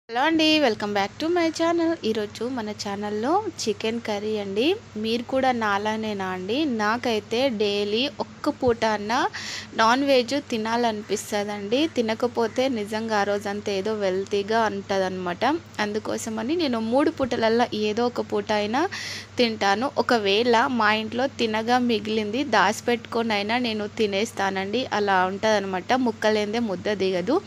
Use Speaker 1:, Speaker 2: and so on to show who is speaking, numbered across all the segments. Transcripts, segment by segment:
Speaker 1: Hello అండి, welcome back to my channel. ఈరోజు మన ఛానల్లో చికెన్ కర్రీ అండి. మీరు కూడా నాలానేనా అండి? నాకైతే డైలీ ఒక్క పూట అన్న నాన్ వెజ్ తినాలనిపిస్తుందండి. తినకపోతే నిజంగా ఆ రోజంతా ఏదో వెల్తీగా ఉంటుందన్నమాట. అందుకోసమని నేను 3 పూటలల్లో ఏదో ఒక పూట అయినా తింటాను. ఒకవేళ మా ఇంట్లో తినగా మిగిలింది దాచిపెట్టుకొని అయినా నేను తినేస్తానండి. అలా ఉంటుందన్నమాట. ముక్కలేందే ముద్ద దిగదు.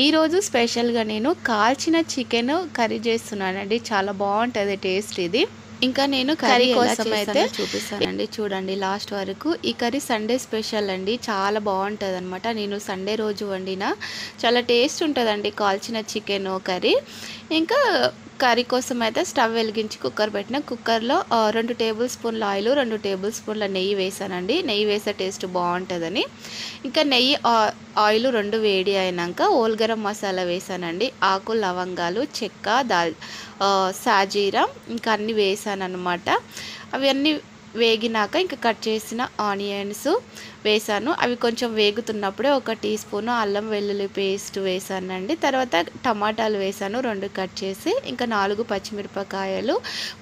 Speaker 1: ఈరోజు స్పెషల్గా నేను కాల్చిన చికెన్ కర్రీ చేస్తున్నానండి. చాలా బాగుంటుంది టేస్ట్ ఇది. ఇంకా నేను కర్రీ కోసం అయితే చూపిస్తానండి, చూడండి లాస్ట్ వరకు. ఈ కర్రీ సండే స్పెషల్ అండి, చాలా బాగుంటుంది అనమాట. నేను సండే రోజు వండిన చాలా టేస్ట్ ఉంటుందండి కాల్చిన చికెన్ కర్రీ. ఇంకా కర్రీ కోసం అయితే స్టవ్ వెలిగించి కుక్కర్ పెట్టిన. కుక్కర్లో 2 టేబుల్ స్పూన్ల ఆయిల్, 2 టేబుల్ స్పూన్ల నెయ్యి వేసానండి. నెయ్యి వేసే టేస్ట్ బాగుంటుందని. ఇంకా నెయ్యి ఆయిల్ 2 వేడి అయినాక హోల్ గరం మసాలా వేసానండి. ఆకు, లవంగాలు, చెక్క, సాజీరా ఇంకా అన్నీ వేసాను అనమాట. అవన్నీ వేగినాక ఇంకా కట్ చేసిన ఆనియన్స్ వేసాను. అవి కొంచెం వేగుతున్నప్పుడే 1 టీ స్పూను అల్లం వెల్లుల్లి పేస్ట్ వేసానండి. తర్వాత టమాటాలు వేసాను 2 కట్ చేసి. ఇంకా 4 పచ్చిమిరపకాయలు,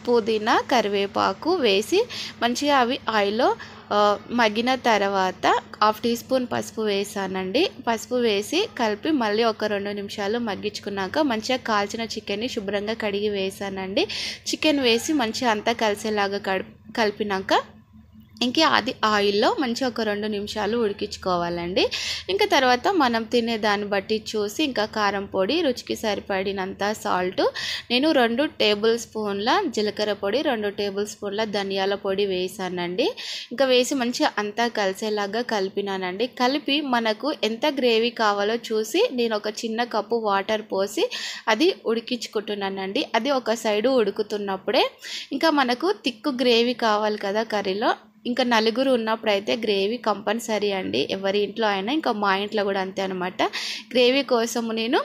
Speaker 1: పుదీనా, కరివేపాకు వేసి మంచిగా అవి ఆయిల్లో మగ్గిన తర్వాత 1/2 టీ స్పూన్ పసుపు వేసానండి. పసుపు వేసి కలిపి మళ్ళీ ఒక 2 నిమిషాలు మగ్గించుకున్నాక మంచిగా కాల్చిన చికెన్ని శుభ్రంగా కడిగి వేసానండి. చికెన్ వేసి మంచిగా అంతా కలిసేలాగా కలిపినాక ఇంకా అది ఆయిల్లో మంచిగా ఒక 2 నిమిషాలు ఉడికించుకోవాలండి. ఇంకా తర్వాత మనం తినే దాన్ని బట్టి చూసి ఇంకా కారం పొడి, రుచికి సరిపడినంత సాల్ట్, నేను 2 టేబుల్ స్పూన్ల జీలకర్ర పొడి, 2 టేబుల్ స్పూన్ల ధనియాల పొడి వేసానండి. ఇంకా వేసి మంచిగా అంతా కలిసేలాగా కలిపినానండి. కలిపి మనకు ఎంత గ్రేవీ కావాలో చూసి నేను ఒక చిన్న కప్పు వాటర్ పోసి అది ఉడికించుకుంటున్నానండి. అది ఒక సైడు ఉడుకుతున్నప్పుడే ఇంకా మనకు థిక్ గ్రేవీ కావాలి కదా కర్రీలో. ఇంకా నలుగురు ఉన్నప్పుడైతే గ్రేవీ కంపల్సరీ అండి, ఎవరి ఇంట్లో అయినా. ఇంకా మా ఇంట్లో కూడా అంతే అనమాట. గ్రేవీ కోసము నేను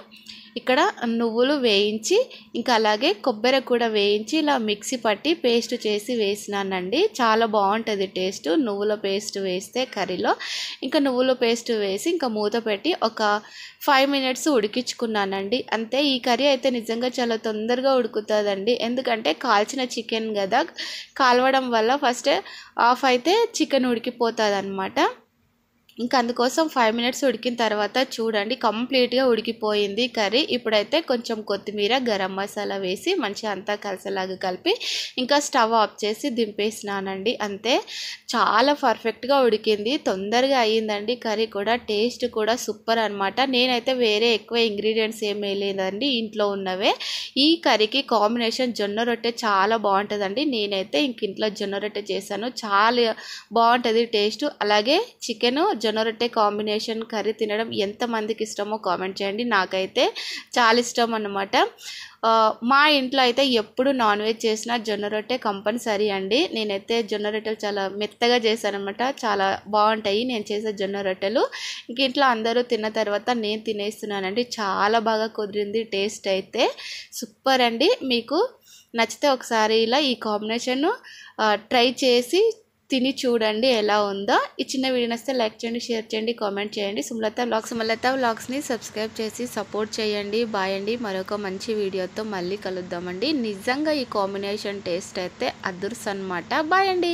Speaker 1: ఇక్కడ నువ్వులు వేయించి ఇంకా అలాగే కొబ్బరి కూడా వేయించి ఇలా మిక్సీ పట్టి పేస్ట్ చేసి వేసినానండి. చాలా బాగుంటుంది టేస్ట్ నువ్వుల పేస్ట్ వేస్తే కర్రీలో. ఇంకా నువ్వుల పేస్ట్ వేసి ఇంకా మూత పెట్టి ఒక 5 మినిట్స్ ఉడికించుకున్నానండి. అంతే. ఈ కర్రీ అయితే నిజంగా చాలా తొందరగా ఉడుకుతుందండి. ఎందుకంటే కాల్చిన చికెన్ కదా, కాలవడం వల్ల ఫస్ట్ ఆఫ్ అయితే చికెన్ ఉడికిపోతుంది అనమాట. ఇంకా అందుకోసం 5 మినిట్స్ ఉడికిన తర్వాత చూడండి కంప్లీట్గా ఉడికిపోయింది కర్రీ. ఇప్పుడైతే కొంచెం కొత్తిమీర, గరం మసాలా వేసి మంచిగా అంతా కలిసేలాగా కలిపి ఇంకా స్టవ్ ఆఫ్ చేసి దింపేసినానండి. అంతే. చాలా పర్ఫెక్ట్గా ఉడికింది, తొందరగా అయ్యిందండి కర్రీ కూడా. టేస్ట్ కూడా సూపర్ అనమాట. నేనైతే వేరే ఎక్కువ ఇంగ్రీడియంట్స్ ఏం వేయలేదండి, ఇంట్లో ఉన్నవే. ఈ కర్రీకి కాంబినేషన్ జొన్న రొట్టె చాలా బాగుంటుందండి. నేనైతే ఇంక ఇంట్లో జొన్న రొట్టె చేశాను, చాలా బాగుంటుంది టేస్ట్. అలాగే చికెన్ జొన్న రొట్టె కాంబినేషన్ కర్రీ తినడం ఎంతమందికి ఇష్టమో కామెంట్ చేయండి. నాకైతే చాలా ఇష్టం అన్నమాట. మా ఇంట్లో అయితే ఎప్పుడు నాన్ వెజ్ చేసినా జొన్న రొట్టె కంపల్సరీ అండి. నేనైతే జొన్న రొట్టెలు చాలా మెత్తగా చేశాను అనమాట, చాలా బాగుంటాయి నేను చేసే జొన్న రొట్టెలు. ఇంక ఇంట్లో అందరూ తిన్న తర్వాత నేను తినేస్తున్నానండి. చాలా బాగా కుదిరింది, టేస్ట్ అయితే సూపర్ అండి. మీకు నచ్చితే ఒకసారి ఇలా ఈ కాంబినేషన్ ట్రై చేసి తిని చూడండి ఎలా ఉందో. ఈ చిన్న వీడియో నచ్చితే లైక్ చేయండి, షేర్ చేయండి, కామెంట్ చేయండి. సుమలత వ్లాగ్స్ని సబ్స్క్రైబ్ చేసి సపోర్ట్ చేయండి. బాయ్ అండి. మరొక మంచి వీడియోతో మళ్ళీ కలుద్దామండి. నిజంగా ఈ కాంబినేషన్ టేస్ట్ అయితే అదుర్స్ అనమాట. బాయ్ అండి.